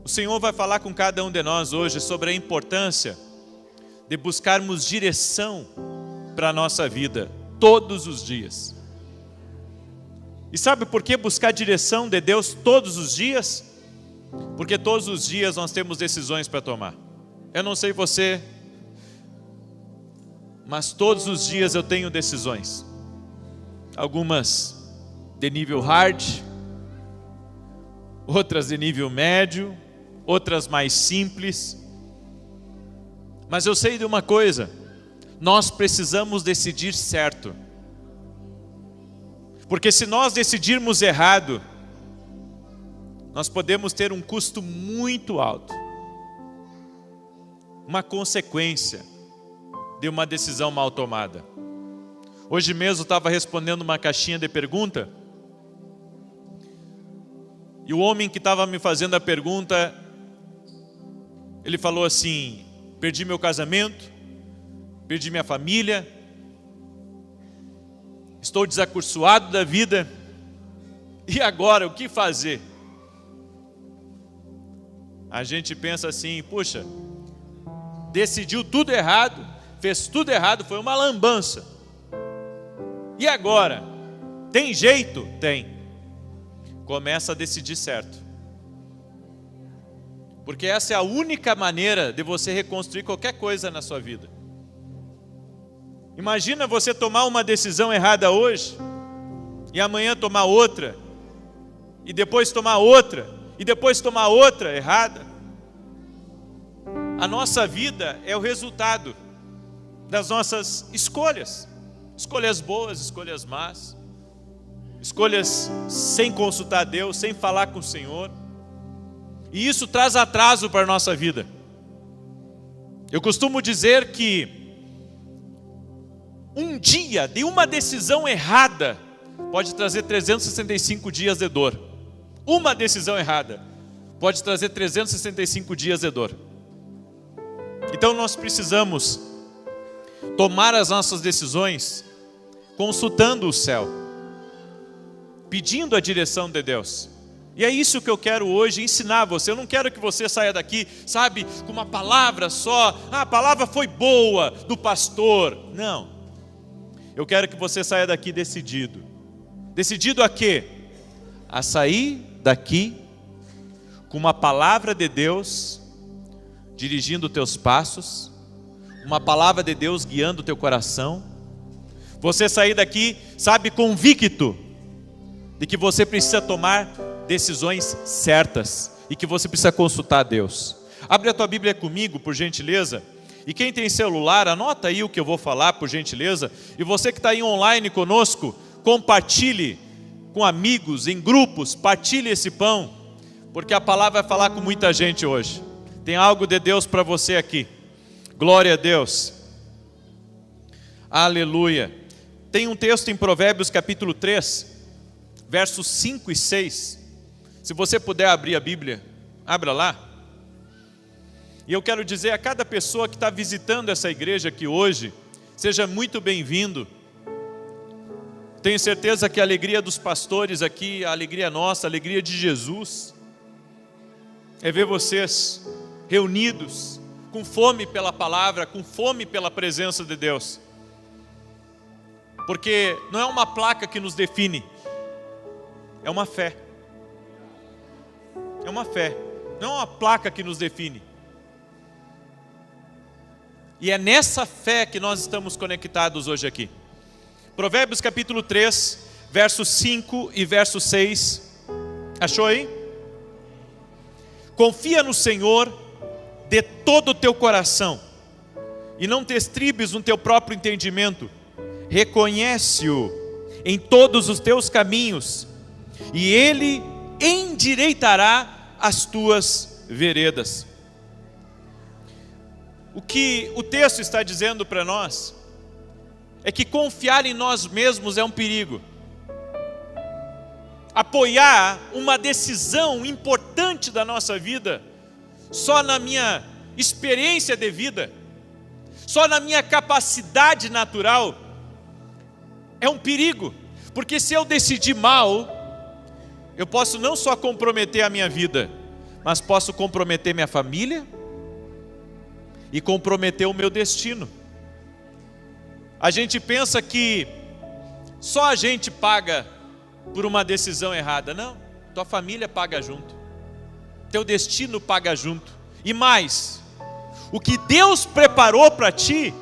O Senhor vai falar com cada um de nós hoje sobre a importância de buscarmos direção para a nossa vida, todos os dias. E sabe por que buscar direção de Deus todos os dias? Porque todos os dias nós temos decisões para tomar. Eu não sei você, mas todos os dias eu tenho decisões. Algumas de nível hard, outras de nível médio, outras mais simples. Mas eu sei de uma coisa: nós precisamos decidir certo. Porque se nós decidirmos errado, nós podemos ter um custo muito alto, uma consequência de uma decisão mal tomada. Hoje mesmo eu estava respondendo uma caixinha de pergunta, e o homem que estava me fazendo a pergunta, ele falou assim: perdi meu casamento, perdi minha família, estou desacursoado da vida, e agora o que fazer? A gente pensa assim: puxa, decidiu tudo errado, fez tudo errado, foi uma lambança. E agora? Tem jeito? Tem. Começa a decidir certo. Porque essa é a única maneira de você reconstruir qualquer coisa na sua vida. Imagina você tomar uma decisão errada hoje, e amanhã tomar outra, e depois tomar outra, e depois tomar outra errada. A nossa vida é o resultado das nossas escolhas. Escolhas boas, escolhas más. Escolhas sem consultar Deus, sem falar com o Senhor. E isso traz atraso para a nossa vida. Eu costumo dizer que um dia de uma decisão errada pode trazer 365 dias de dor. Uma decisão errada pode trazer 365 dias de dor. Então nós precisamos tomar as nossas decisões consultando o céu, pedindo a direção de Deus. E é isso que eu quero hoje ensinar a você. Eu não quero que você saia daqui, sabe, com uma palavra só. A palavra foi boa do pastor. Não. Eu quero que você saia daqui decidido. Decidido a quê? A sair daqui com uma palavra de Deus dirigindo os teus passos, uma palavra de Deus guiando o teu coração. Você sair daqui, sabe, convicto de que você precisa tomar decisões certas e que você precisa consultar a Deus. Abre a tua Bíblia comigo, por gentileza. E quem tem celular, anota aí o que eu vou falar, por gentileza. E você que está aí online conosco, compartilhe com amigos, em grupos, partilhe esse pão, porque a palavra vai falar com muita gente hoje. Tem algo de Deus para você aqui. Glória a Deus. Aleluia. Tem um texto em Provérbios capítulo 3, versos 5 e 6. Se você puder abrir a Bíblia, abra lá. E eu quero dizer a cada pessoa que está visitando essa igreja aqui hoje, seja muito bem-vindo. Tenho certeza que a alegria dos pastores aqui, a alegria nossa, a alegria de Jesus, é ver vocês reunidos, com fome pela palavra, com fome pela presença de Deus. Porque não é uma placa que nos define, é uma fé. É uma fé, não é uma placa que nos define. E é nessa fé que nós estamos conectados hoje aqui. Provérbios capítulo 3, versos 5 e verso 6. Achou aí? Confia no Senhor de todo o teu coração, e não te estribes no teu próprio entendimento. Reconhece-o em todos os teus caminhos, e Ele endireitará as tuas veredas. O que o texto está dizendo para nós é que confiar em nós mesmos é um perigo. Apoiar uma decisão importante da nossa vida só na minha experiência de vida, só na minha capacidade natural, é um perigo. Porque se eu decidir mal, eu posso não só comprometer a minha vida, mas posso comprometer minha família e comprometer o meu destino. A gente pensa que só a gente paga por uma decisão errada. Não, tua família paga junto, teu destino paga junto. E mais, o que Deus preparou para ti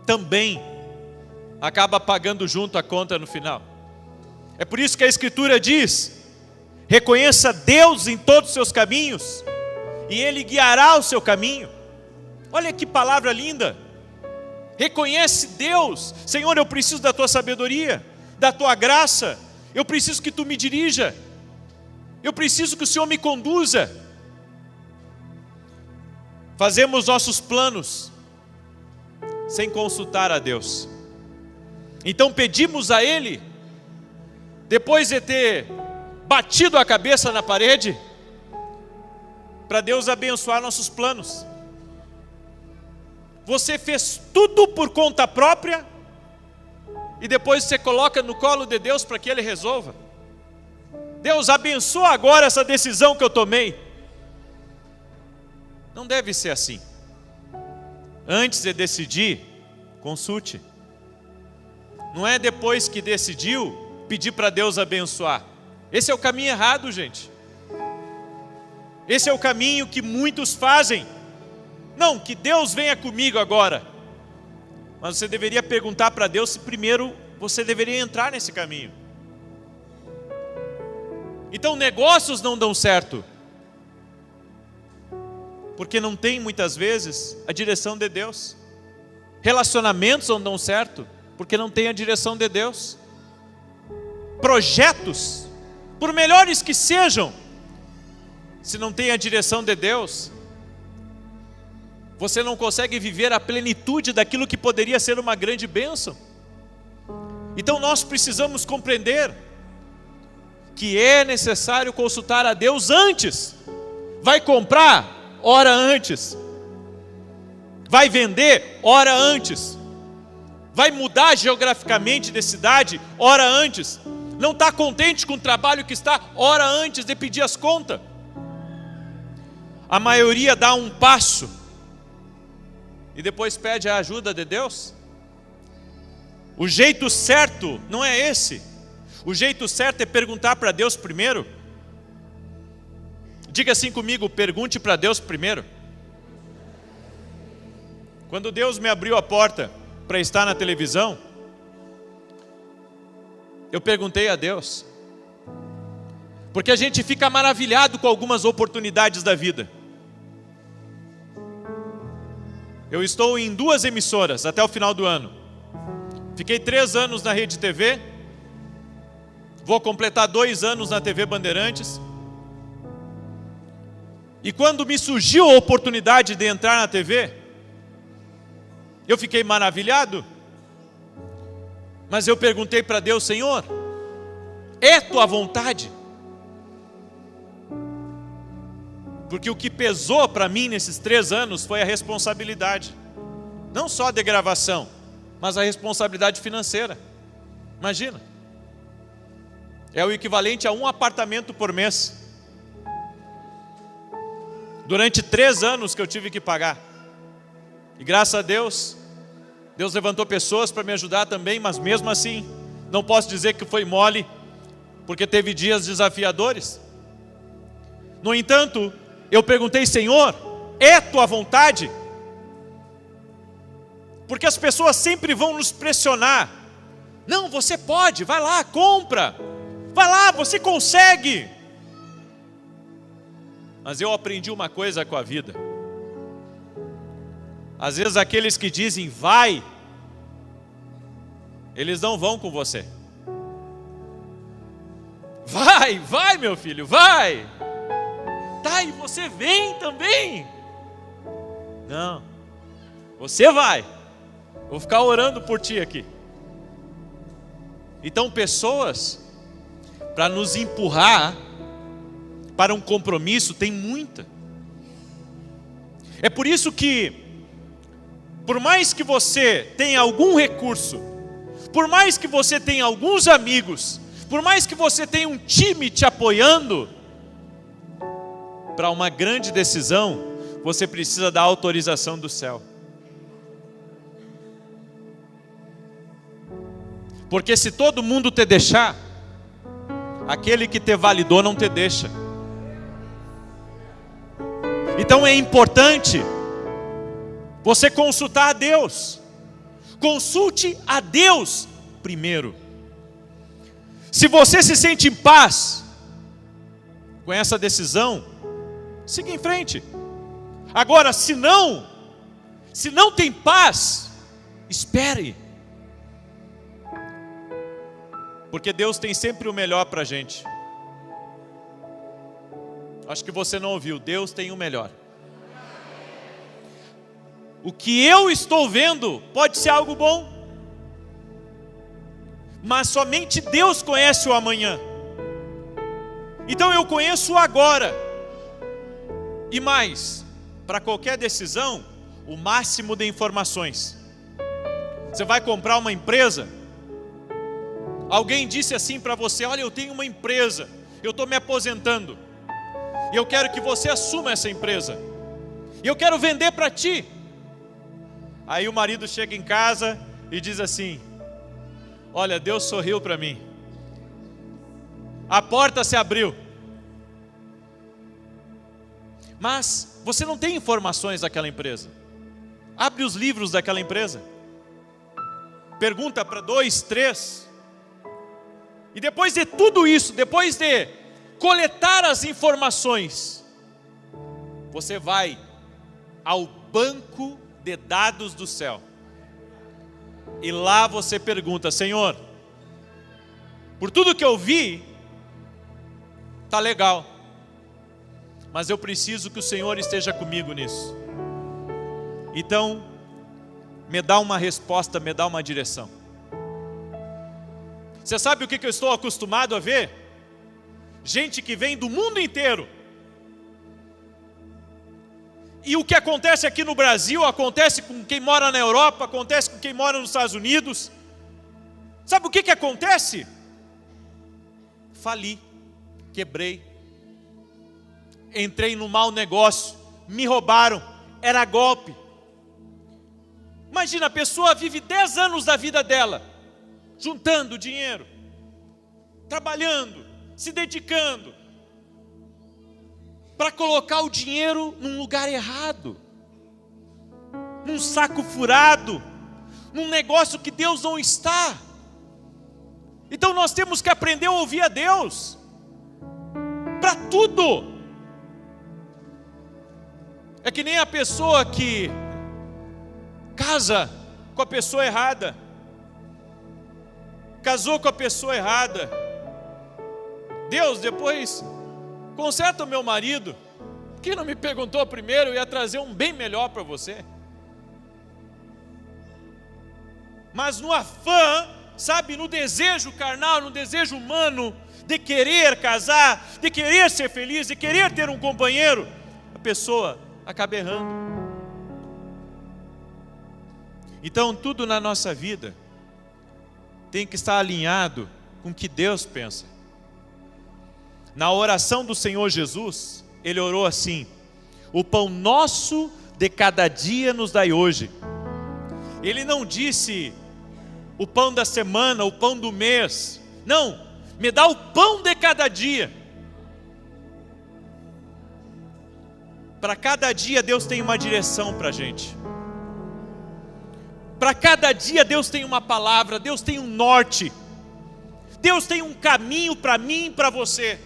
também acaba pagando junto a conta no final. É por isso que a Escritura diz: reconheça Deus em todos os seus caminhos e Ele guiará o seu caminho. Olha que palavra linda. Reconhece Deus. Senhor, eu preciso da tua sabedoria, da tua graça. Eu preciso que tu me dirija. Eu preciso que o Senhor me conduza. Fazemos nossos planos sem consultar a Deus. Então pedimos a Ele, depois de ter batido a cabeça na parede, para Deus abençoar nossos planos. Você fez tudo por conta própria e depois você coloca no colo de Deus para que Ele resolva. Deus, abençoa agora essa decisão que eu tomei. Não deve ser assim. Antes de decidir, consulte. Não é depois que decidiu pedir para Deus abençoar. Esse é o caminho errado, gente. Esse é o caminho que muitos fazem. Não, que Deus venha comigo agora. Mas você deveria perguntar para Deus se primeiro você deveria entrar nesse caminho. Então negócios não dão certo, porque não tem muitas vezes a direção de Deus. Relacionamentos não dão certo, porque não tem a direção de Deus. Projetos, por melhores que sejam, se não tem a direção de Deus, você não consegue viver a plenitude daquilo que poderia ser uma grande bênção. Então nós precisamos compreender que é necessário consultar a Deus antes. Vai comprar? Ora antes. Vai vender? Ora antes. Vai mudar geograficamente de cidade? Ora antes. Não está contente com o trabalho que está? Ora antes de pedir as contas. A maioria dá um passo e depois pede a ajuda de Deus. O jeito certo não é esse. O jeito certo é perguntar para Deus primeiro. Diga assim comigo: pergunte para Deus primeiro. Quando Deus me abriu a porta para estar na televisão, eu perguntei a Deus. Porque a gente fica maravilhado com algumas oportunidades da vida. Eu estou em 2 emissoras até o final do ano. Fiquei 3 anos na Rede TV. Vou completar 2 anos na TV Bandeirantes. E quando me surgiu a oportunidade de entrar na TV, eu fiquei maravilhado. Mas eu perguntei para Deus: Senhor, é tua vontade? Porque o que pesou para mim nesses 3 anos foi a responsabilidade. Não só de gravação, mas a responsabilidade financeira. Imagina. É o equivalente a um apartamento por mês. Durante 3 anos que eu tive que pagar. E graças a Deus, Deus levantou pessoas para me ajudar também, mas mesmo assim, não posso dizer que foi mole, porque teve dias desafiadores. No entanto, eu perguntei: Senhor, é tua vontade? Porque as pessoas sempre vão nos pressionar. Não, você pode, vai lá, compra. Vai lá, você consegue. Mas eu aprendi uma coisa com a vida. Às vezes aqueles que dizem vai, eles não vão com você. Vai, vai meu filho, vai. Tá, e você vem também? Não, você vai. Vou ficar orando por ti aqui. Então pessoas para nos empurrar para um compromisso tem muita. É por isso que, por mais que você tenha algum recurso, por mais que você tenha alguns amigos, por mais que você tenha um time te apoiando, para uma grande decisão, você precisa da autorização do céu. Porque se todo mundo te deixar, aquele que te validou não te deixa. Então é importante você consultar a Deus. Consulte a Deus primeiro. Se você se sente em paz com essa decisão, siga em frente. Agora, se não tem paz, espere. Porque Deus tem sempre o melhor para a gente. Acho que você não ouviu, Deus tem o melhor. O que eu estou vendo pode ser algo bom, mas somente Deus conhece o amanhã. Então eu conheço o agora. E mais, para qualquer decisão, o máximo de informações. Você vai comprar uma empresa, alguém disse assim para você: olha, eu tenho uma empresa, eu estou me aposentando, e eu quero que você assuma essa empresa, e eu quero vender para ti. Aí o marido chega em casa e diz assim: olha, Deus sorriu para mim, a porta se abriu, mas você não tem informações daquela empresa. Abre os livros daquela empresa, pergunta para 2, 3, e depois de tudo isso, depois de coletar as informações, você vai ao banco de dados do céu, e lá você pergunta: Senhor, por tudo que eu vi, está legal, mas eu preciso que o Senhor esteja comigo nisso. Então, me dá uma resposta, me dá uma direção. Você sabe o que eu estou acostumado a ver? Gente que vem do mundo inteiro. E o que acontece aqui no Brasil, acontece com quem mora na Europa, acontece com quem mora nos Estados Unidos. Sabe o que acontece? Fali, quebrei, entrei no mau negócio, me roubaram, era golpe. Imagina, a pessoa vive 10 anos da vida dela, juntando dinheiro, trabalhando, se dedicando, para colocar o dinheiro num lugar errado, num saco furado, num negócio que Deus não está. Então nós temos que aprender a ouvir a Deus, para tudo. É que nem a pessoa que casa com a pessoa errada, casou com a pessoa errada. Deus, depois conserta o meu marido, que não me perguntou primeiro, eu ia trazer um bem melhor para você. Mas no afã, sabe, no desejo carnal, no desejo humano, de querer casar, de querer ser feliz, de querer ter um companheiro, a pessoa acaba errando. Então tudo na nossa vida tem que estar alinhado com o que Deus pensa. Na oração do Senhor Jesus, Ele orou assim: o pão nosso de cada dia nos dai hoje. Ele não disse o pão da semana, o pão do mês. Não, me dá o pão de cada dia. Para cada dia Deus tem uma direção para a gente. Para cada dia Deus tem uma palavra, Deus tem um norte, Deus tem um caminho para mim e para você.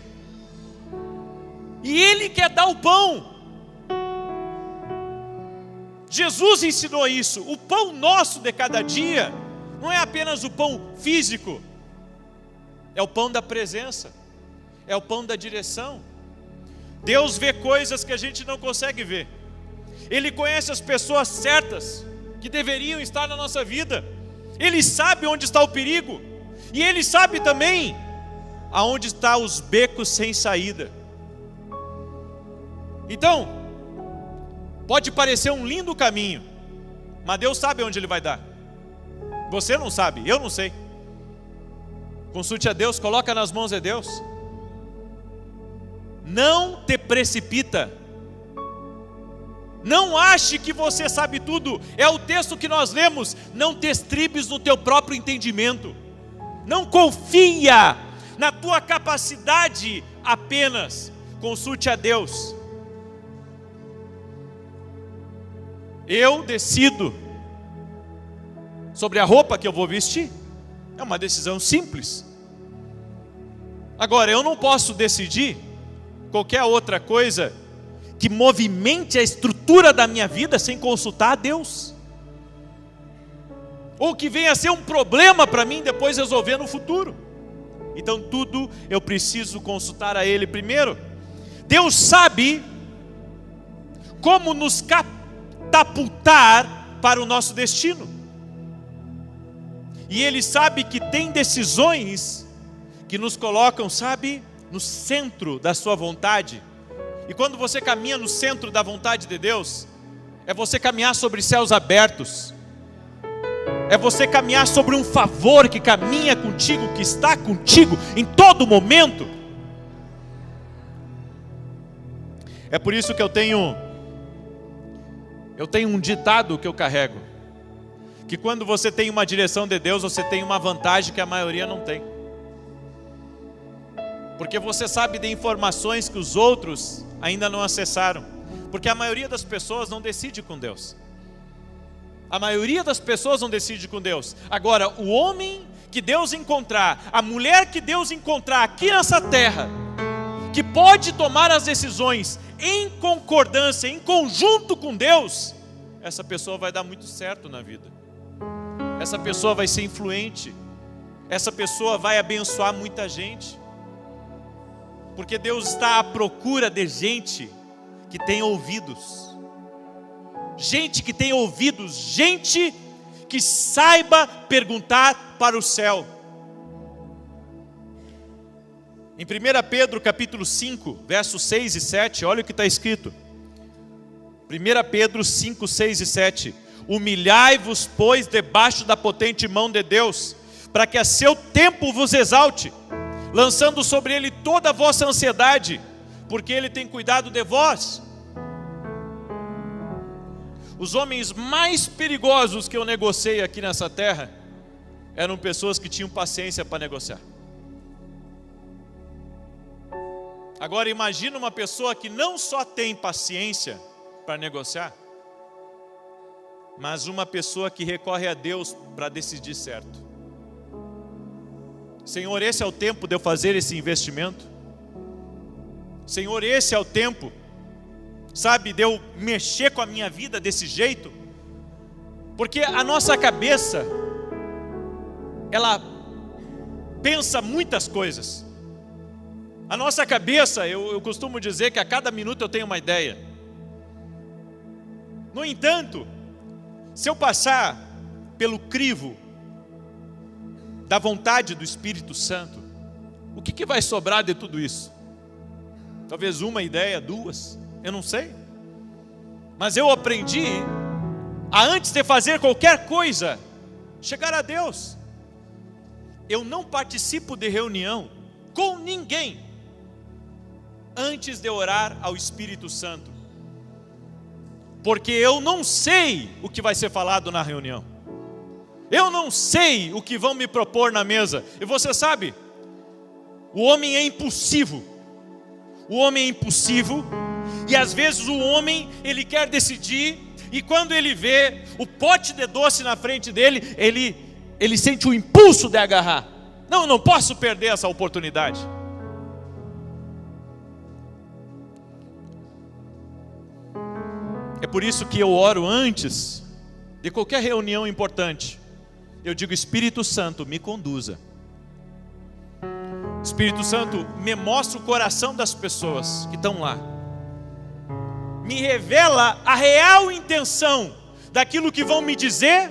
E Ele quer dar o pão. Jesus ensinou isso. O pão nosso de cada dia não é apenas o pão físico, é o pão da presença, é o pão da direção. Deus vê coisas que a gente não consegue ver. Ele conhece as pessoas certas que deveriam estar na nossa vida. Ele sabe onde está o perigo, e Ele sabe também aonde estão os becos sem saída. Então, pode parecer um lindo caminho, mas Deus sabe onde Ele vai dar. Você não sabe, eu não sei. Consulte a Deus, coloca nas mãos de Deus. não te precipita. Não ache que você sabe tudo. É o texto que nós lemos. Não te estribes no teu próprio entendimento. Não confia na tua capacidade apenas. Consulte a Deus. Eu decido sobre a roupa que eu vou vestir. É uma decisão simples. Agora, eu não posso decidir qualquer outra coisa que movimente a estrutura da minha vida sem consultar a Deus, ou que venha a ser um problema para mim depois resolver no futuro. Então tudo eu preciso consultar a Ele primeiro. Deus sabe como nos catapultar para o nosso destino, e Ele sabe que tem decisões que nos colocam, sabe, no centro da sua vontade. E quando você caminha no centro da vontade de Deus, é você caminhar sobre céus abertos, é você caminhar sobre um favor que caminha contigo, que está contigo em todo momento. É por isso que eu tenho um ditado que eu carrego, que quando você tem uma direção de Deus, você tem uma vantagem que a maioria não tem, porque você sabe de informações que os outros ainda não acessaram, porque a maioria das pessoas não decide com Deus. A maioria das pessoas não decide com Deus. Agora, o homem que Deus encontrar, a mulher que Deus encontrar aqui nessa terra, que pode tomar as decisões em concordância, em conjunto com Deus, essa pessoa vai dar muito certo na vida. Essa pessoa vai ser influente. Essa pessoa vai abençoar muita gente. Porque Deus está à procura de gente que tem ouvidos. Gente que tem ouvidos, gente que saiba perguntar para o céu. Em 1 Pedro capítulo 5, versos 6 e 7, olha o que está escrito. 1 Pedro 5, 6 e 7. Humilhai-vos, pois, debaixo da potente mão de Deus, para que a seu tempo vos exalte, lançando sobre Ele toda a vossa ansiedade, porque Ele tem cuidado de vós. Os homens mais perigosos que eu negociei aqui nessa terra eram pessoas que tinham paciência para negociar. Agora imagina uma pessoa que não só tem paciência para negociar, mas uma pessoa que recorre a Deus para decidir certo. Senhor, esse é o tempo de eu fazer esse investimento. Senhor, esse é o tempo, sabe, de eu mexer com a minha vida desse jeito. Porque a nossa cabeça, ela pensa muitas coisas. A nossa cabeça, eu costumo dizer que a cada minuto eu tenho uma ideia. No entanto, se eu passar pelo crivo da vontade do Espírito Santo, o que vai sobrar de tudo isso? Talvez uma ideia, duas, eu não sei. Mas eu aprendi a, antes de fazer qualquer coisa, chegar a Deus. Eu não participo de reunião com ninguém antes de orar ao Espírito Santo, porque eu não sei o que vai ser falado na reunião. Eu não sei o que vão me propor na mesa. E você sabe, o homem é impulsivo. O homem é impulsivo. E às vezes o homem, ele quer decidir. E quando ele vê o pote de doce na frente dele, ele sente o impulso de agarrar. Não, eu não posso perder essa oportunidade. É por isso que eu oro antes de qualquer reunião importante. Eu digo: Espírito Santo, me conduza. Espírito Santo, me mostra o coração das pessoas que estão lá. Me revela a real intenção daquilo que vão me dizer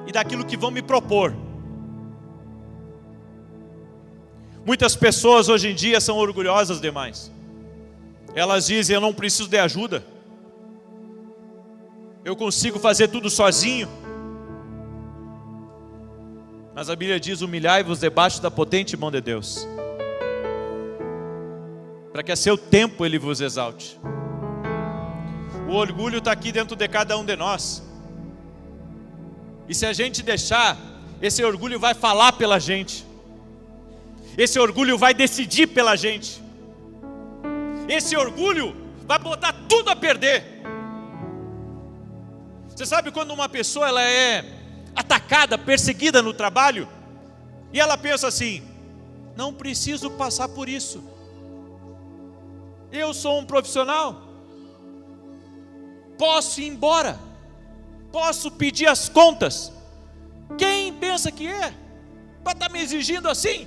e daquilo que vão me propor. Muitas pessoas hoje em dia são orgulhosas demais. Elas dizem: eu não preciso de ajuda, eu consigo fazer tudo sozinho. Mas a Bíblia diz: humilhai-vos debaixo da potente mão de Deus. para que a seu tempo Ele vos exalte. O orgulho está aqui dentro de cada um de nós. E se a gente deixar, esse orgulho vai falar pela gente. Esse orgulho vai decidir pela gente. Esse orgulho vai botar tudo a perder. Você sabe quando uma pessoa ela é atacada, perseguida no trabalho, e ela pensa assim: não preciso passar por isso. Eu sou um profissional. Posso ir embora. Posso pedir as contas. Quem pensa que é para estar me exigindo assim?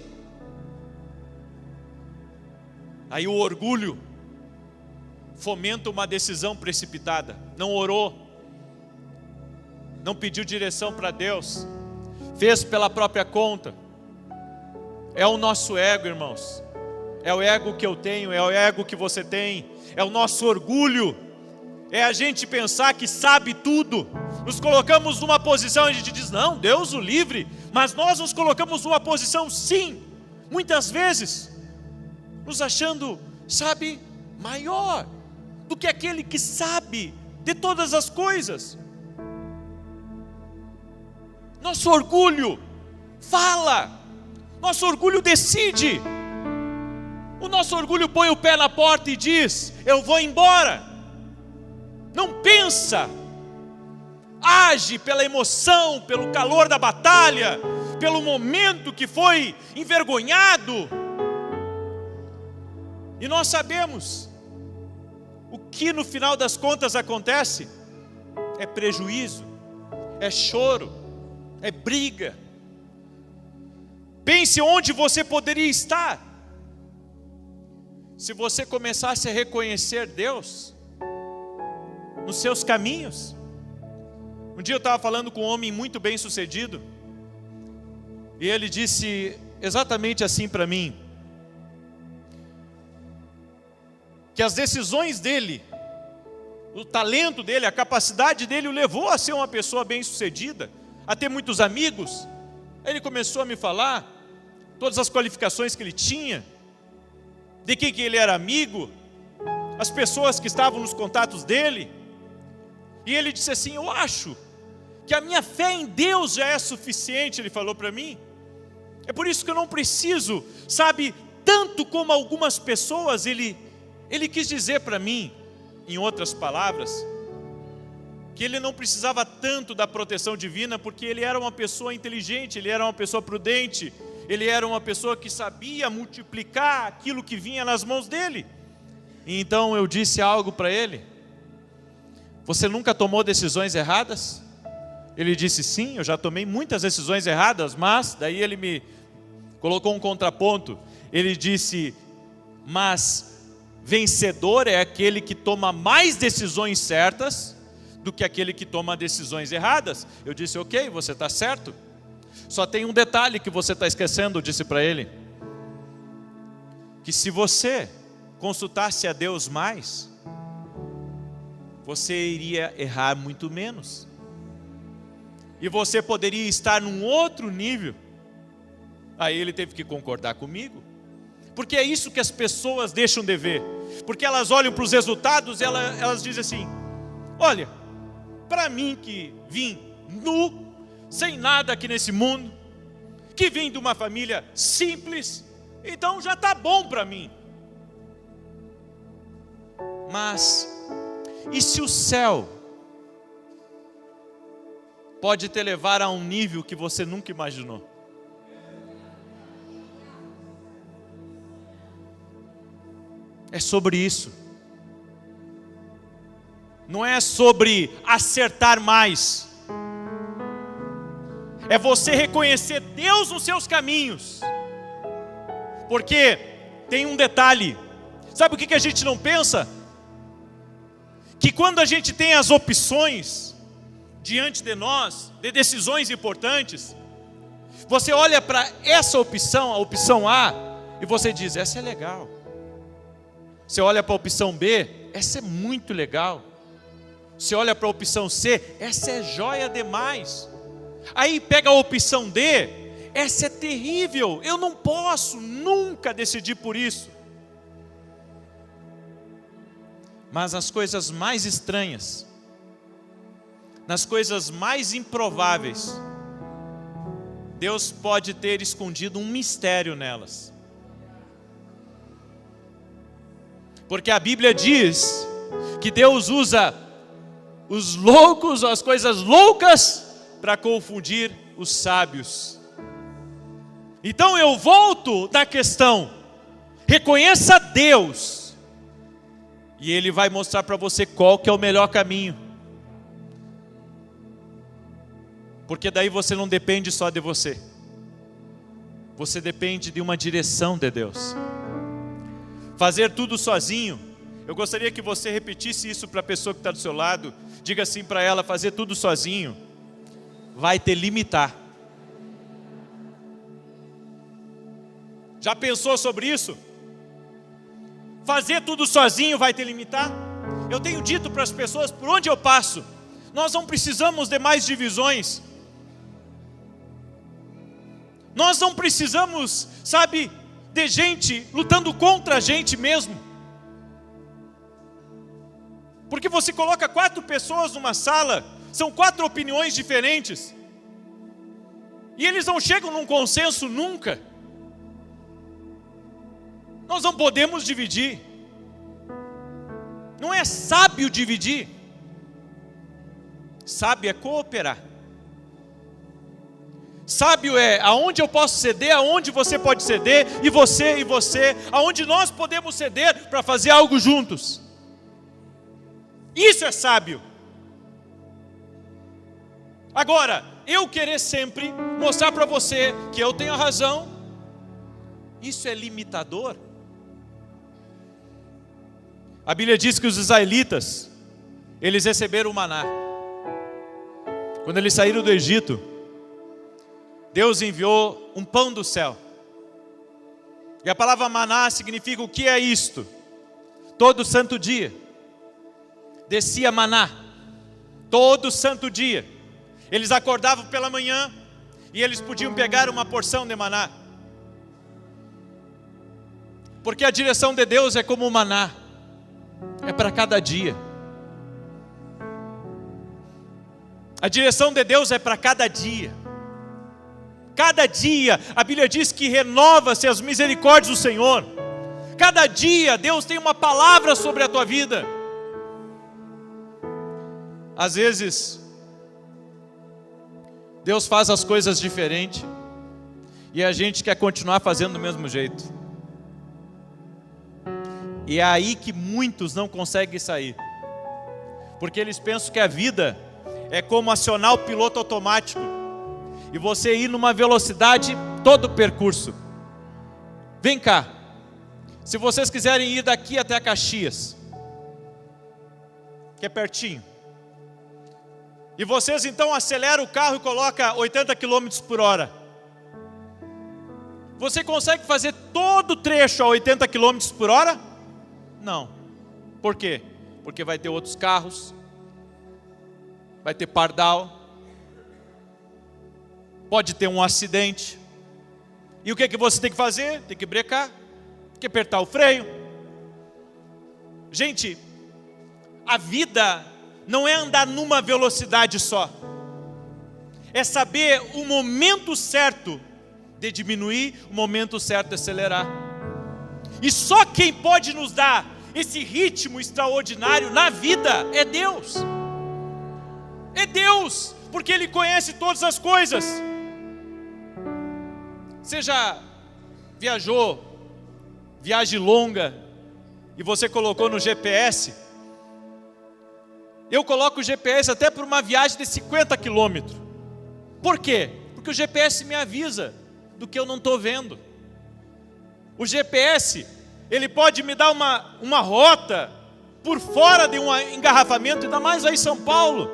Aí o orgulho fomenta uma decisão precipitada. Não orou, não pediu direção para Deus, fez pela própria conta. É o nosso ego, irmãos. É o ego que eu tenho, é o ego que você tem, é o nosso orgulho. É a gente pensar que sabe tudo. Nos colocamos numa posição, a gente diz: não, Deus o livre. Mas nós nos colocamos numa posição, sim, muitas vezes, nos achando, sabe, maior do que aquele que sabe de todas as coisas. Nosso orgulho fala, nosso orgulho decide. O nosso orgulho põe o pé na porta e diz: eu vou embora. Não pensa, age pela emoção, pelo calor da batalha, pelo momento que foi envergonhado. E nós sabemos o que no final das contas acontece: é prejuízo, é choro, é briga. Pense onde você poderia estar se você começasse a reconhecer Deus nos seus caminhos. Um dia eu estava falando com um homem muito bem sucedido, e ele disse exatamente assim para mim: que as decisões dele, o talento dele, a capacidade dele o levou a ser uma pessoa bem sucedida, a ter muitos amigos. Ele começou a me falar todas as qualificações que ele tinha, de quem que ele era amigo, as pessoas que estavam nos contatos dele. E ele disse assim: eu acho que a minha fé em Deus já é suficiente. Ele falou para mim: é por isso que eu não preciso, sabe, tanto como algumas pessoas. Ele quis dizer para mim, em outras palavras, que ele não precisava tanto da proteção divina, porque ele era uma pessoa inteligente, ele era uma pessoa prudente, ele era uma pessoa que sabia multiplicar aquilo que vinha nas mãos dele. E então eu disse algo para ele: você nunca tomou decisões erradas? Ele disse: sim, eu já tomei muitas decisões erradas. Mas daí ele me colocou um contraponto. Ele disse: mas vencedor é aquele que toma mais decisões certas do que aquele que toma decisões erradas. Eu disse: ok, você está certo. Só tem um detalhe que você está esquecendo. Eu disse para ele que se você consultasse a Deus mais, você iria errar muito menos, e você poderia estar num outro nível. Aí ele teve que concordar comigo, porque é isso que as pessoas deixam de ver, porque elas olham para os resultados e elas dizem assim: olha, para mim que vim nu, sem nada aqui nesse mundo, que vim de uma família simples, então já está bom para mim. Mas e se o céu pode te levar a um nível que você nunca imaginou? É sobre isso. Não é sobre acertar mais. É você reconhecer Deus nos seus caminhos. Porque tem um detalhe. Sabe o que a gente não pensa? Que quando a gente tem as opções diante de nós, de decisões importantes, você olha para essa opção, a opção A, e você diz: essa é legal. Você olha para a opção B, essa é muito legal. Você olha para a opção C, essa é joia demais. Aí pega a opção D, essa é terrível, eu não posso nunca decidir por isso. Mas nas coisas mais estranhas, nas coisas mais improváveis, Deus pode ter escondido um mistério nelas. Porque a Bíblia diz que Deus usa os loucos, as coisas loucas, para confundir os sábios. Então eu volto da questão: reconheça Deus, e Ele vai mostrar para você qual que é o melhor caminho. Porque daí você não depende só de você, você depende de uma direção de Deus. Fazer tudo sozinho, eu gostaria que você repetisse isso para a pessoa que está do seu lado. Diga assim para ela: fazer tudo sozinho vai te limitar. Já pensou sobre isso? Fazer tudo sozinho vai te limitar? Eu tenho dito para as pessoas por onde eu passo: nós não precisamos de mais divisões. Nós não precisamos, sabe, de gente lutando contra a gente mesmo. Porque você coloca 4 pessoas numa sala, são 4 opiniões diferentes, e eles não chegam num consenso nunca. Nós não podemos dividir. Não é sábio dividir. Sábio é cooperar. Sábio é aonde eu posso ceder, aonde você pode ceder, e você, aonde nós podemos ceder para fazer algo juntos. Isso é sábio. Agora, eu querer sempre mostrar para você que eu tenho a razão, isso é limitador. A Bíblia diz que os israelitas, eles receberam o maná. Quando eles saíram do Egito, Deus enviou um pão do céu. E a palavra maná significa: o que é isto? Todo santo dia descia maná. Todo santo dia. Eles acordavam pela manhã e eles podiam pegar uma porção de maná. Porque a direção de Deus é como o maná. É para cada dia. A direção de Deus é para cada dia. Cada dia, a Bíblia diz que renova-se as misericórdias do Senhor. Cada dia, Deus tem uma palavra sobre a tua vida. Às vezes, Deus faz as coisas diferentes, e a gente quer continuar fazendo do mesmo jeito. E é aí que muitos não conseguem sair. Porque eles pensam que a vida é como acionar o piloto automático e você ir numa velocidade todo o percurso. Vem cá, se vocês quiserem ir daqui até Caxias, que é pertinho, e vocês então aceleram o carro e colocam 80 km por hora, você consegue fazer todo o trecho a 80 km por hora? Não. Por quê? Porque vai ter outros carros, vai ter pardal, pode ter um acidente. E o que que você tem que fazer? Tem que brecar, tem que apertar o freio. Gente, a vida não é andar numa velocidade só. É saber o momento certo de diminuir, o momento certo de acelerar. E só quem pode nos dar esse ritmo extraordinário na vida é Deus. É Deus, porque Ele conhece todas as coisas. Você já viajou, viagem longa, e você colocou no GPS? Eu coloco o GPS até por uma viagem de 50 quilômetros. Por quê? Porque o GPS me avisa do que eu não estou vendo. O GPS, ele pode me dar uma rota por fora de um engarrafamento, ainda mais aí em São Paulo,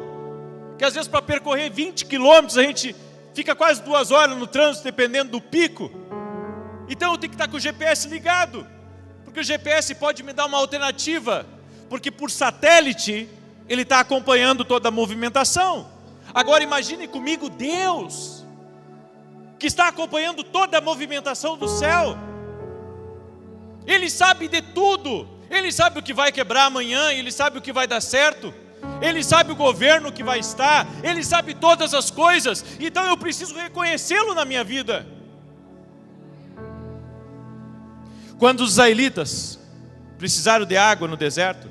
que às vezes para percorrer 20 quilômetros a gente fica quase 2 horas no trânsito, dependendo do pico. Então eu tenho que estar com o GPS ligado, porque o GPS pode me dar uma alternativa, porque por satélite ele está acompanhando toda a movimentação. Agora imagine comigo Deus, que está acompanhando toda a movimentação do céu. Ele sabe de tudo, Ele sabe o que vai quebrar amanhã, Ele sabe o que vai dar certo, Ele sabe o governo que vai estar, Ele sabe todas as coisas. Então eu preciso reconhecê-lo na minha vida. Quando os israelitas precisaram de água no deserto,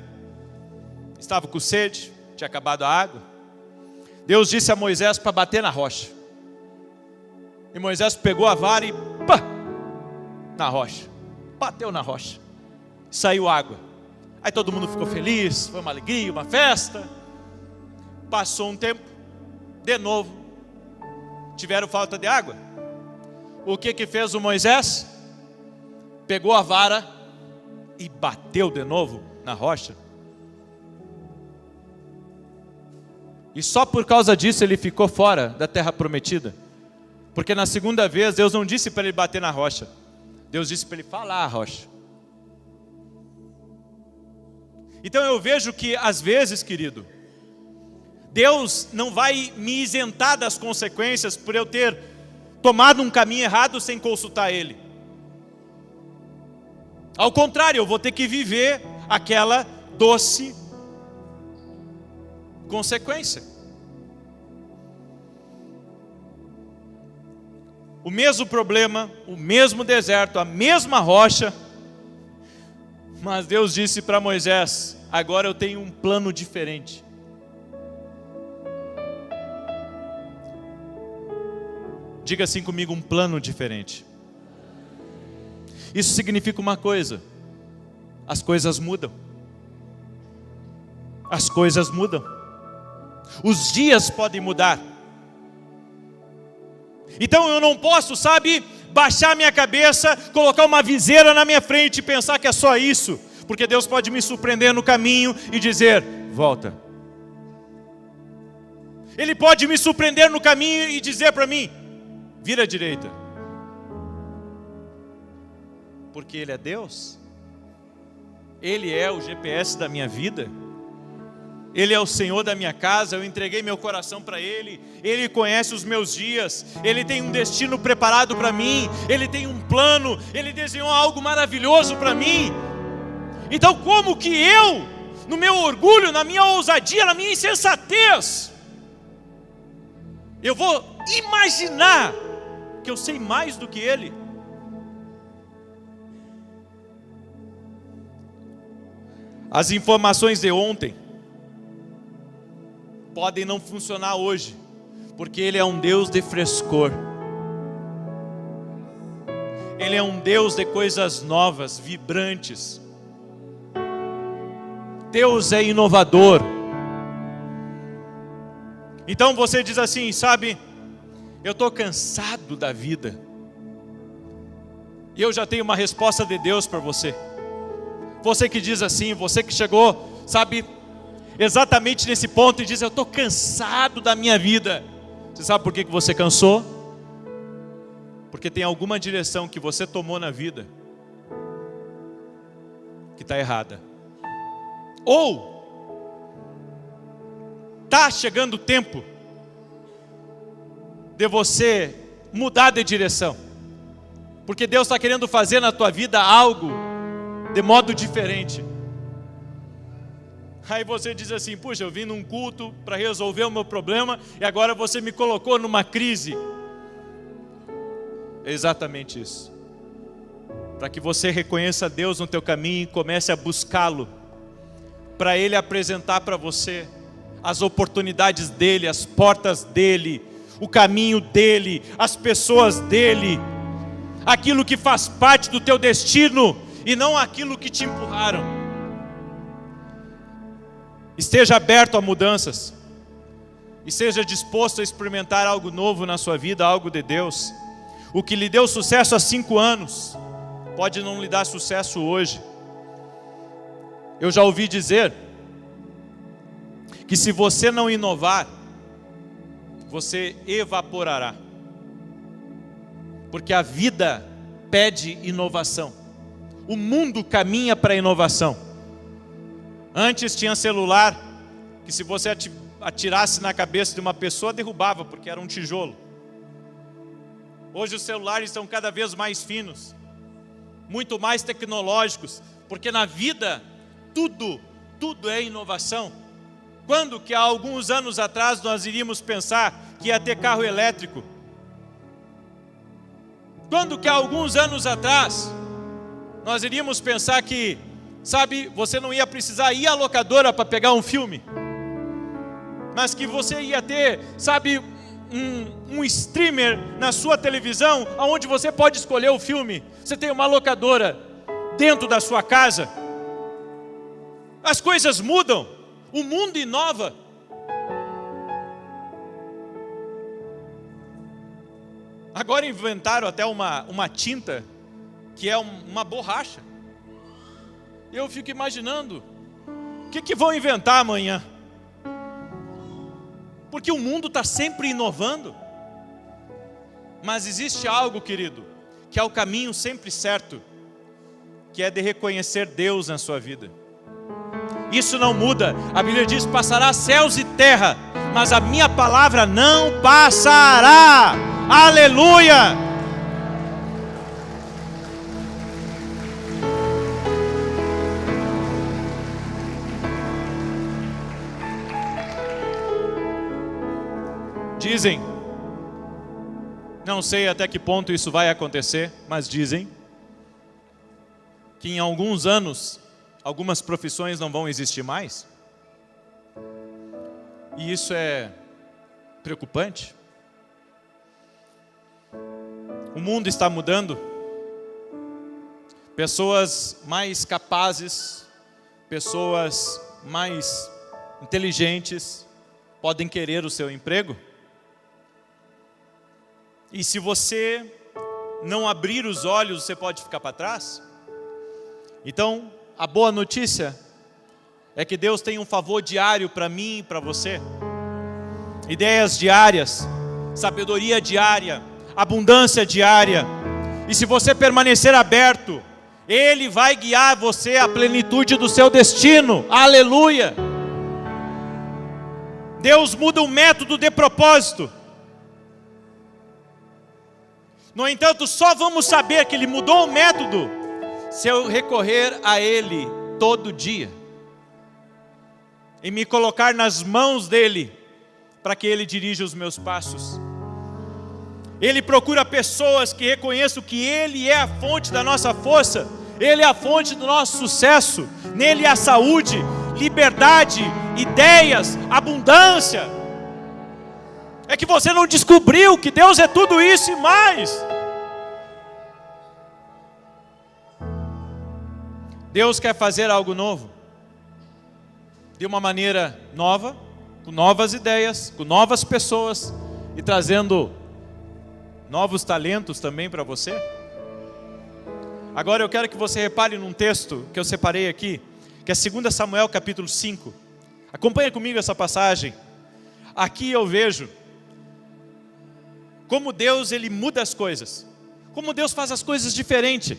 estavam com sede, tinha acabado a água, Deus disse a Moisés para bater na rocha. E Moisés pegou a vara e pá, na rocha, bateu na rocha, saiu água. Aí todo mundo ficou feliz, foi uma alegria, uma festa. Passou um tempo, de novo, tiveram falta de água. O que fez o Moisés? Pegou a vara e bateu de novo na rocha. E só por causa disso ele ficou fora da terra prometida. Porque na segunda vez Deus não disse para ele bater na rocha, Deus disse para ele falar a rocha. Então eu vejo que às vezes, querido, Deus não vai me isentar das consequências por eu ter tomado um caminho errado sem consultar Ele. Ao contrário, eu vou ter que viver aquela doce consequência. O mesmo problema, o mesmo deserto, a mesma rocha. Mas Deus disse para Moisés: agora eu tenho um plano diferente. Diga assim comigo: um plano diferente. Isso significa uma coisa: as coisas mudam. As coisas mudam. Os dias podem mudar. Então eu não posso, baixar minha cabeça, colocar uma viseira na minha frente e pensar que é só isso. Porque Deus pode me surpreender no caminho e dizer: volta. Ele pode me surpreender no caminho e dizer para mim: vira à direita. Porque Ele é Deus. Ele é o GPS da minha vida. Ele é o Senhor da minha casa, eu entreguei meu coração para Ele. Ele conhece os meus dias, Ele tem um destino preparado para mim, Ele tem um plano, Ele desenhou algo maravilhoso para mim. Então como que eu, no meu orgulho, na minha ousadia, na minha insensatez, eu vou imaginar que eu sei mais do que Ele? As informações de ontem podem não funcionar hoje, porque Ele é um Deus de frescor. Ele é um Deus de coisas novas, vibrantes. Deus é inovador. Então você diz assim: eu estou cansado da vida. E eu já tenho uma resposta de Deus para você. Você que diz assim, você que chegou, exatamente nesse ponto e diz: eu estou cansado da minha vida. Você sabe por que você cansou? Porque tem alguma direção que você tomou na vida que está errada. Ou está chegando o tempo de você mudar de direção. Porque Deus está querendo fazer na tua vida algo de modo diferente. Aí você diz assim: puxa, eu vim num culto para resolver o meu problema e agora você me colocou numa crise. É exatamente isso. Para que você reconheça Deus no teu caminho e comece a buscá-lo, para Ele apresentar para você as oportunidades dEle, as portas dEle, o caminho dEle, as pessoas dEle, aquilo que faz parte do teu destino e não aquilo que te empurraram. Esteja aberto a mudanças e seja disposto a experimentar algo novo na sua vida, algo de Deus. O que lhe deu sucesso há 5 anos pode não lhe dar sucesso hoje. Eu já ouvi dizer que se você não inovar, você evaporará. Porque a vida pede inovação. O mundo caminha para a inovação. Antes tinha celular que se você atirasse na cabeça de uma pessoa, derrubava, porque era um tijolo. Hoje os celulares estão cada vez mais finos, muito mais tecnológicos, porque na vida tudo é inovação. Quando que há alguns anos atrás nós iríamos pensar que ia ter carro elétrico? Quando que há alguns anos atrás nós iríamos pensar que, você não ia precisar ir à locadora para pegar um filme, mas que você ia ter, um streamer na sua televisão, onde você pode escolher o filme. Você tem uma locadora dentro da sua casa. As coisas mudam, o mundo inova. Agora inventaram até uma tinta que é uma borracha. Eu fico imaginando o que vão inventar amanhã, porque o mundo está sempre inovando. Mas existe algo, querido, que é o caminho sempre certo, que é de reconhecer Deus na sua vida. Isso não muda. A Bíblia diz: passará céus e terra, mas a minha palavra não passará. Aleluia! Dizem, não sei até que ponto isso vai acontecer, mas dizem que em alguns anos algumas profissões não vão existir mais. E isso é preocupante. O mundo está mudando. Pessoas mais capazes, pessoas mais inteligentes podem querer o seu emprego. E se você não abrir os olhos, você pode ficar para trás. Então, a boa notícia é que Deus tem um favor diário para mim e para você. Ideias diárias, sabedoria diária, abundância diária. E se você permanecer aberto, Ele vai guiar você à plenitude do seu destino. Aleluia! Deus muda o método de propósito. No entanto, só vamos saber que Ele mudou o método se eu recorrer a Ele todo dia e me colocar nas mãos dEle, para que Ele dirija os meus passos. Ele procura pessoas que reconheçam que Ele é a fonte da nossa força, Ele é a fonte do nosso sucesso, nele há saúde, liberdade, ideias, abundância. É que você não descobriu que Deus é tudo isso e mais. Deus quer fazer algo novo, de uma maneira nova, com novas ideias, com novas pessoas e trazendo novos talentos também para você. Agora eu quero que você repare num texto que eu separei aqui, que é 2 Samuel capítulo 5. Acompanha comigo essa passagem. Aqui eu vejo como Deus, Ele muda as coisas, como Deus faz as coisas diferente,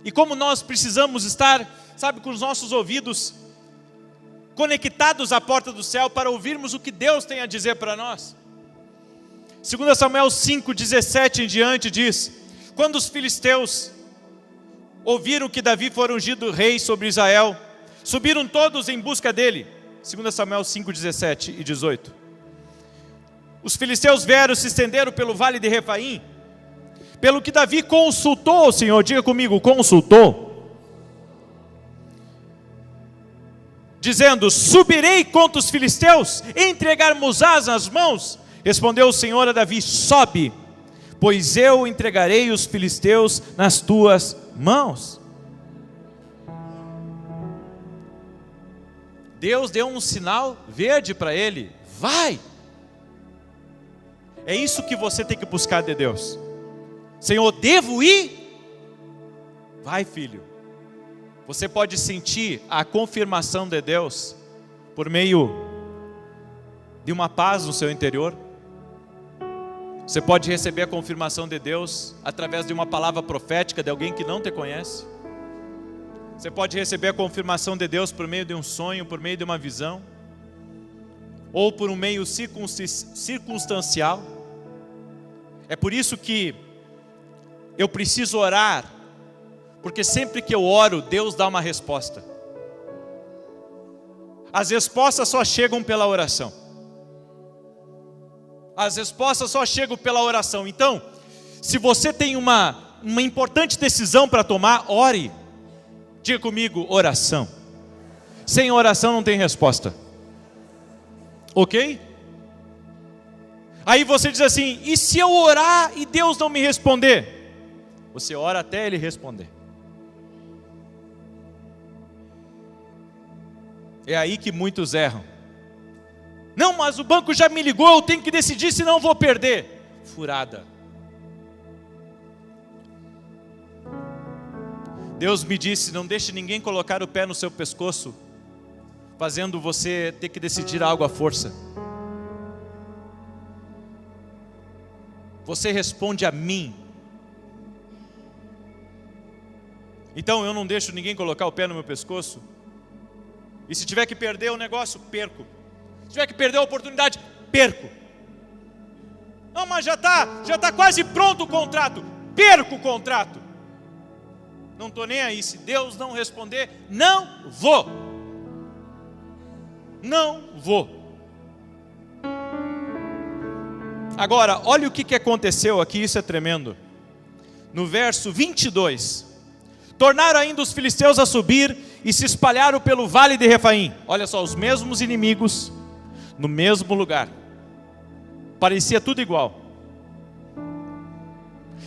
e como nós precisamos estar, com os nossos ouvidos conectados à porta do céu para ouvirmos o que Deus tem a dizer para nós. 2 Samuel 5:17 em diante diz: quando os filisteus ouviram que Davi fora ungido rei sobre Israel, subiram todos em busca dele. 2 Samuel 5:17 e 18. Os filisteus vieram, se estenderam pelo vale de Refaim, pelo que Davi consultou o Senhor. Diga comigo, consultou. Dizendo: subirei contra os filisteus, entregar-mos-ás nas mãos. Respondeu o Senhor a Davi: sobe, pois eu entregarei os filisteus nas tuas mãos. Deus deu um sinal verde para ele: vai. É isso que você tem que buscar de Deus. Senhor, devo ir? Vai, filho. Você pode sentir a confirmação de Deus por meio de uma paz no seu interior. Você pode receber a confirmação de Deus através de uma palavra profética de alguém que não te conhece. Você pode receber a confirmação de Deus por meio de um sonho, por meio de uma visão, ou por um meio circunstancial. É por isso que eu preciso orar, porque sempre que eu oro, Deus dá uma resposta. as respostas só chegam pela oração. As respostas só chegam pela oração. Então, se você tem uma importante decisão para tomar, ore. Diga comigo, oração. Sem oração não tem resposta. Ok? Aí você diz assim, e se eu orar e Deus não me responder? Você ora até Ele responder. É aí que muitos erram. Não, mas o banco já me ligou, eu tenho que decidir, senão eu vou perder. Furada. Deus me disse, não deixe ninguém colocar o pé no seu pescoço, fazendo você ter que decidir algo à força. Você responde a mim. Então eu não deixo ninguém colocar o pé no meu pescoço. E se tiver que perder o negócio, perco. Se tiver que perder a oportunidade, perco. Não, mas já está quase pronto o contrato. Perco o contrato. Não estou nem aí. Se Deus não responder, não vou. Não vou. Agora, olha o que aconteceu aqui, isso é tremendo. No verso 22. Tornaram ainda os filisteus a subir e se espalharam pelo vale de Refaim. Olha só, os mesmos inimigos, no mesmo lugar. Parecia tudo igual.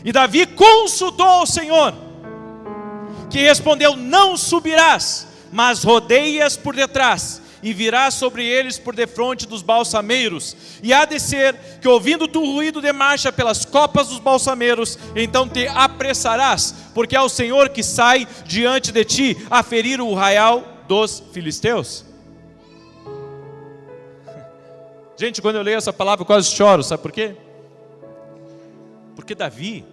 E Davi consultou ao Senhor, que respondeu, não subirás, mas rodeias por detrás, e virás sobre eles por defronte dos balsameiros. E há de ser que, ouvindo tu o ruído de marcha pelas copas dos balsameiros, então te apressarás, porque é o Senhor que sai diante de ti a ferir o arraial dos filisteus. Gente, quando eu leio essa palavra eu quase choro, sabe por quê? Porque Davi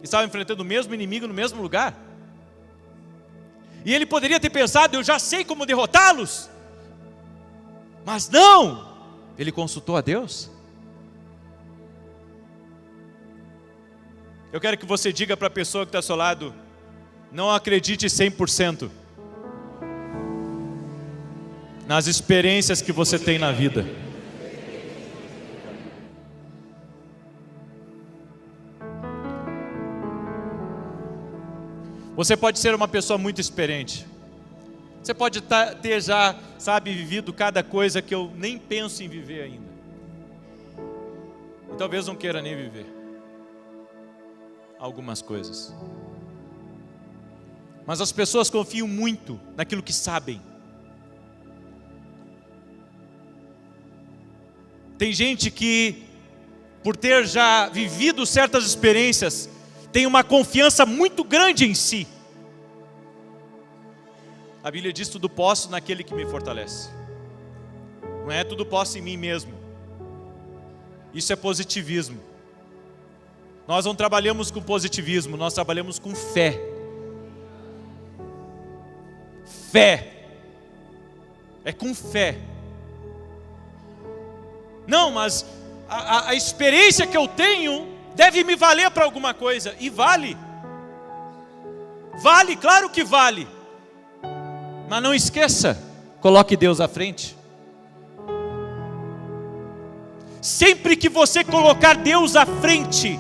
estava enfrentando o mesmo inimigo no mesmo lugar. E ele poderia ter pensado, eu já sei como derrotá-los. Mas não, ele consultou a Deus. Eu quero que você diga para a pessoa que está ao seu lado, não acredite 100% nas experiências que você tem na vida. Você pode ser uma pessoa muito experiente. Você pode ter já, vivido cada coisa que eu nem penso em viver ainda. E talvez não queira nem viver algumas coisas. Mas as pessoas confiam muito naquilo que sabem. Tem gente que, por ter já vivido certas experiências, tem uma confiança muito grande em si. A Bíblia diz, tudo posso naquele que me fortalece. Não é tudo posso em mim mesmo. Isso é positivismo. Nós não trabalhamos com positivismo, nós trabalhamos com fé. Fé. É com fé. Não, mas a experiência que eu tenho deve me valer para alguma coisa. E vale. Vale, claro que vale. Mas não esqueça, coloque Deus à frente. Sempre que você colocar Deus à frente,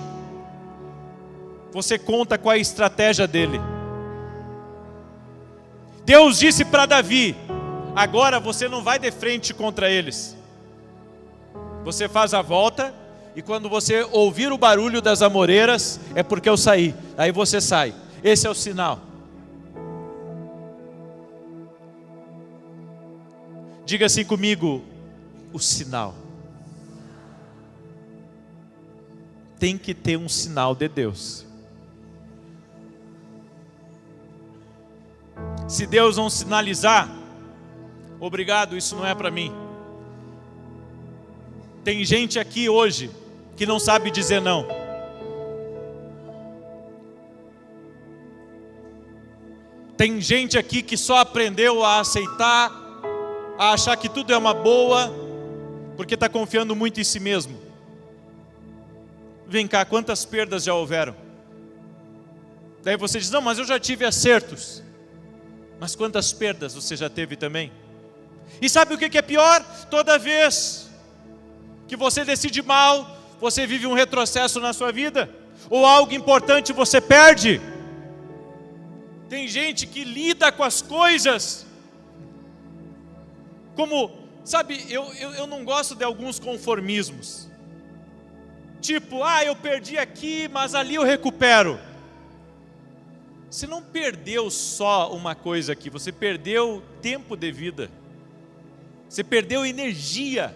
você conta com a estratégia dele. Deus disse para Davi, agora você não vai de frente contra eles. Você faz a volta, e quando você ouvir o barulho das amoreiras, é porque eu saí. Aí você sai. Esse é o sinal. Diga assim comigo, o sinal. Tem que ter um sinal de Deus. Se Deus não sinalizar, obrigado, isso não é para mim. Tem gente aqui hoje que não sabe dizer não. Tem gente aqui que só aprendeu a aceitar, a achar que tudo é uma boa, porque está confiando muito em si mesmo. Vem cá, quantas perdas já houveram? Daí você diz, não, mas eu já tive acertos. Mas quantas perdas você já teve também? E sabe o que é pior? Toda vez que você decide mal, você vive um retrocesso na sua vida, ou algo importante você perde. Tem gente que lida com as coisas como, sabe, eu não gosto de alguns conformismos. Tipo, eu perdi aqui, mas ali eu recupero. Você não perdeu só uma coisa aqui, você perdeu tempo de vida. Você perdeu energia.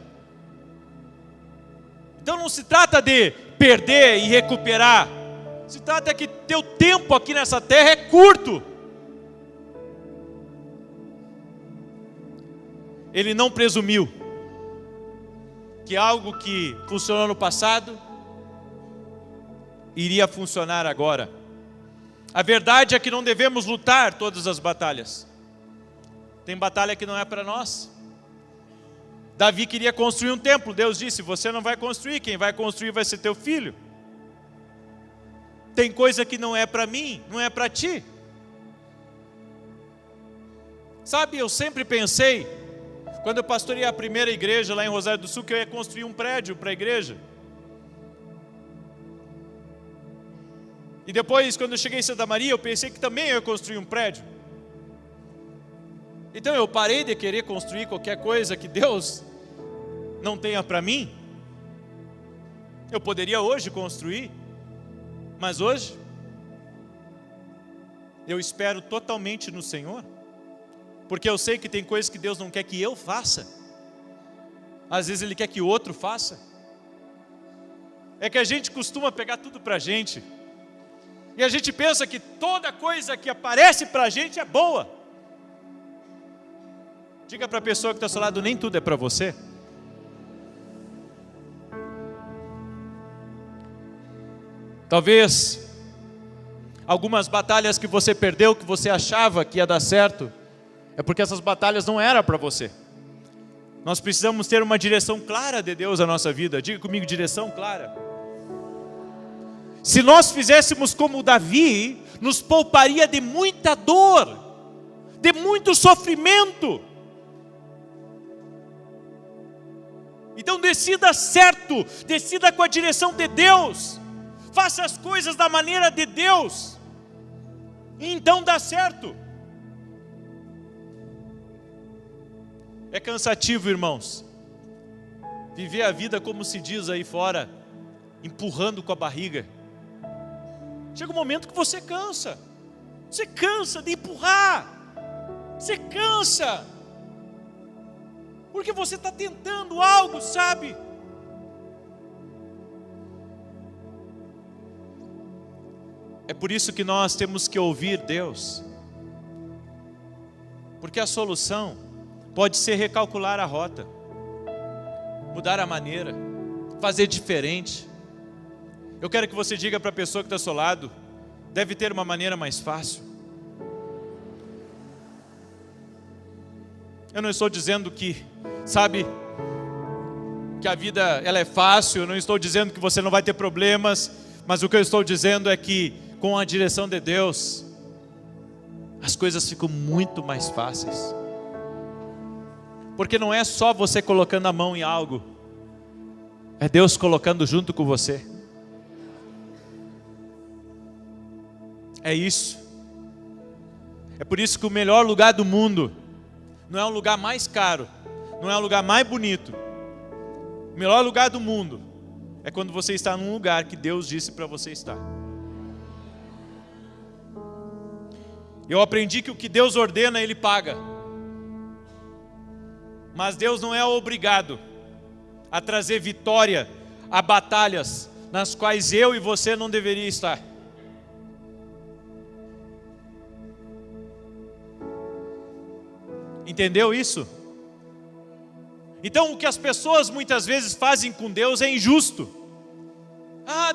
Então não se trata de perder e recuperar. Se trata que teu tempo aqui nessa terra é curto. Ele não presumiu que algo que funcionou no passado iria funcionar agora. A verdade é que não devemos lutar todas as batalhas. Tem batalha que não é para nós. Davi queria construir um templo. Deus disse: você não vai construir, quem vai construir vai ser teu filho. Tem coisa que não é para mim, não é para ti. Sabe, eu sempre pensei, quando eu pastoreei a primeira igreja lá em Rosário do Sul, que eu ia construir um prédio para a igreja. E depois, quando eu cheguei em Santa Maria, eu pensei que também eu ia construir um prédio. Então eu parei de querer construir qualquer coisa que Deus não tenha para mim. Eu poderia hoje construir, mas hoje eu espero totalmente no Senhor, porque eu sei que tem coisas que Deus não quer que eu faça. Às vezes Ele quer que outro faça. É que a gente costuma pegar tudo para a gente, e a gente pensa que toda coisa que aparece para a gente é boa. Diga para a pessoa que está ao seu lado: nem tudo é para você. Talvez algumas batalhas que você perdeu, que você achava que ia dar certo, é porque essas batalhas não eram para você. Nós precisamos ter uma direção clara de Deus na nossa vida. Diga comigo: direção clara. Se nós fizéssemos como Davi, nos pouparia de muita dor, de muito sofrimento. Então decida certo, decida com a direção de Deus, faça as coisas da maneira de Deus, e então dá certo. É cansativo, irmãos, viver a vida como se diz aí fora, empurrando com a barriga. Chega um momento que você cansa de empurrar, você cansa, porque você está tentando algo, sabe? É por isso que nós temos que ouvir Deus, porque a solução pode ser recalcular a rota, mudar a maneira, fazer diferente. Eu quero que você diga para a pessoa que está ao seu lado: deve ter uma maneira mais fácil. Eu não estou dizendo que, sabe, que a vida ela é fácil, eu não estou dizendo que você não vai ter problemas, mas o que eu estou dizendo é que com a direção de Deus, as coisas ficam muito mais fáceis. Porque não é só você colocando a mão em algo, é Deus colocando junto com você. É isso. É por isso que o melhor lugar do mundo não é um lugar mais caro, não é um lugar mais bonito. O melhor lugar do mundo é quando você está num lugar que Deus disse para você estar. Eu aprendi que o que Deus ordena, Ele paga. Mas Deus não é obrigado a trazer vitória a batalhas nas quais eu e você não deveria estar. Entendeu isso? Então o que as pessoas muitas vezes fazem com Deus é injusto.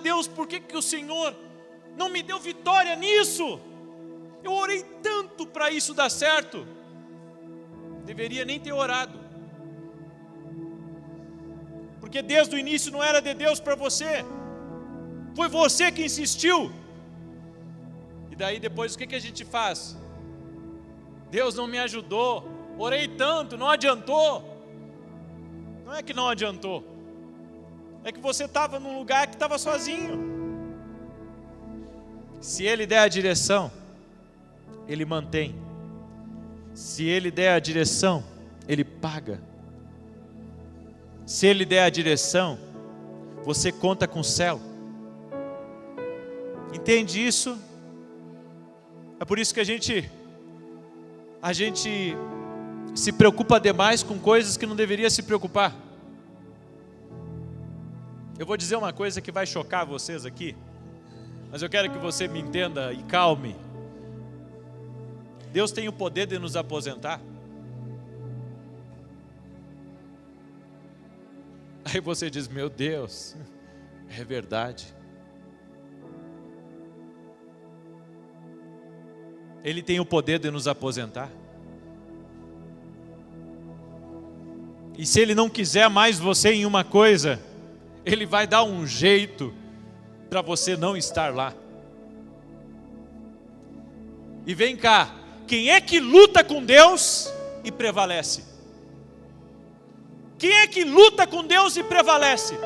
Deus, por que o Senhor não me deu vitória nisso? Eu orei tanto para isso dar certo. Deveria nem ter orado, porque desde o início não era de Deus para você, foi você que insistiu. E daí depois o que a gente faz? Deus não me ajudou, orei tanto, não adiantou. Não é que não adiantou, é que você estava num lugar que estava sozinho. Se Ele der a direção, Ele mantém. Se Ele der a direção, Ele paga. Se Ele der a direção, você conta com o céu. Entende isso? É por isso que a gente se preocupa demais com coisas que não deveria se preocupar. Eu vou dizer uma coisa que vai chocar vocês aqui, mas eu quero que você me entenda e calme. Deus tem o poder de nos aposentar. Aí você diz, meu Deus, é verdade. Ele tem o poder de nos aposentar. E se Ele não quiser mais você em uma coisa, Ele vai dar um jeito para você não estar lá. E vem cá, quem é que luta com Deus e prevalece? Quem é que luta com Deus e prevalece?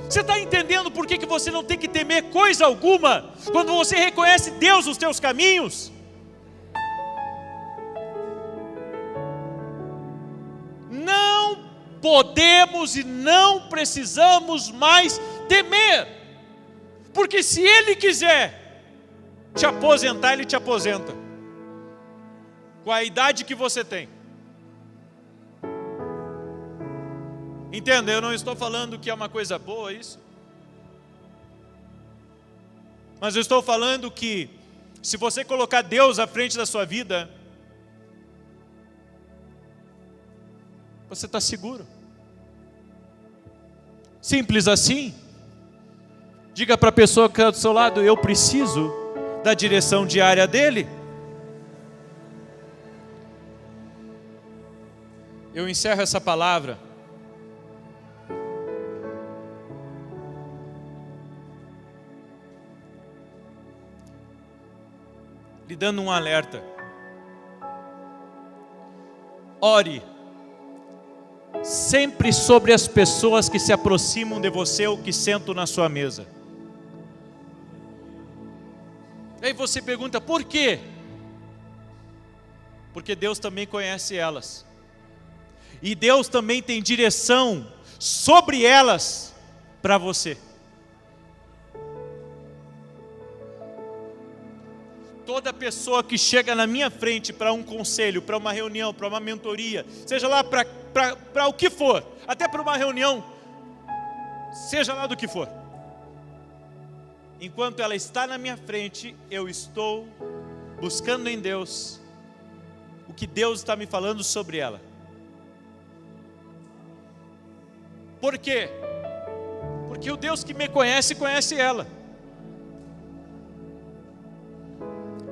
Você está entendendo por que você não tem que temer coisa alguma, quando você reconhece Deus nos teus caminhos? Não podemos e não precisamos mais temer, porque se Ele quiser te aposentar, Ele te aposenta, com a idade que você tem. Entenda, eu não estou falando que é uma coisa boa isso, mas eu estou falando que se você colocar Deus à frente da sua vida, você está seguro. Simples assim. Diga para a pessoa que está do seu lado, eu preciso da direção diária dele. Eu encerro essa palavra lhe dando um alerta. Ore sempre sobre as pessoas que se aproximam de você ou que sentam na sua mesa. Aí você pergunta, por quê? Porque Deus também conhece elas. E Deus também tem direção sobre elas para você. Toda pessoa que chega na minha frente para um conselho, para uma reunião, para uma mentoria, seja lá para o que for, até para uma reunião, seja lá do que for, enquanto ela está na minha frente, eu estou buscando em Deus o que Deus está me falando sobre ela. Por quê? Porque o Deus que me conhece, conhece ela.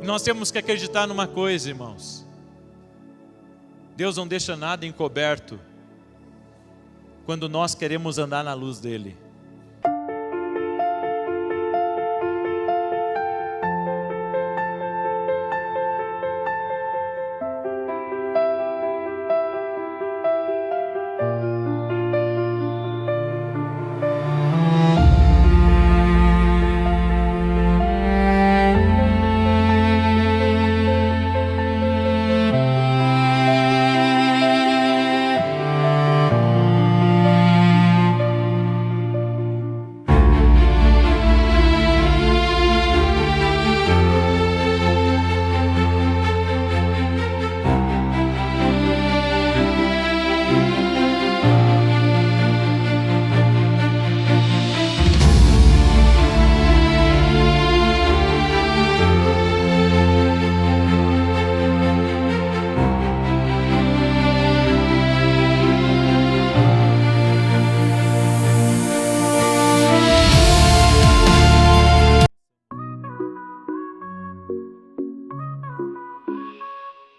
Nós temos que acreditar numa coisa, irmãos. Deus não deixa nada encoberto quando nós queremos andar na luz dele.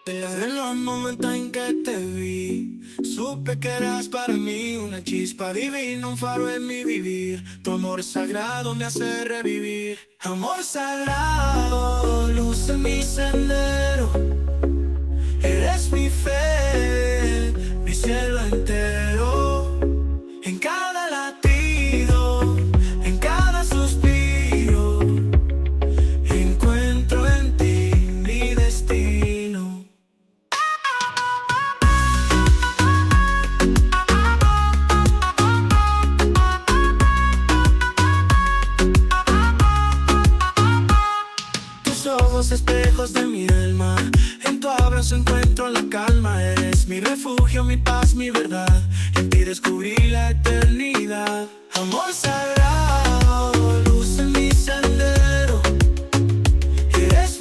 Desde los momentos en que te vi, supe que eras para mí una chispa divina, un faro en mi vivir. Tu amor sagrado me hace revivir. Amor sagrado, luz en mi sendero. Eres mi fe. refugio, mi paz, mi verdad. En ti descubrí la eternidad. Amor sagrado.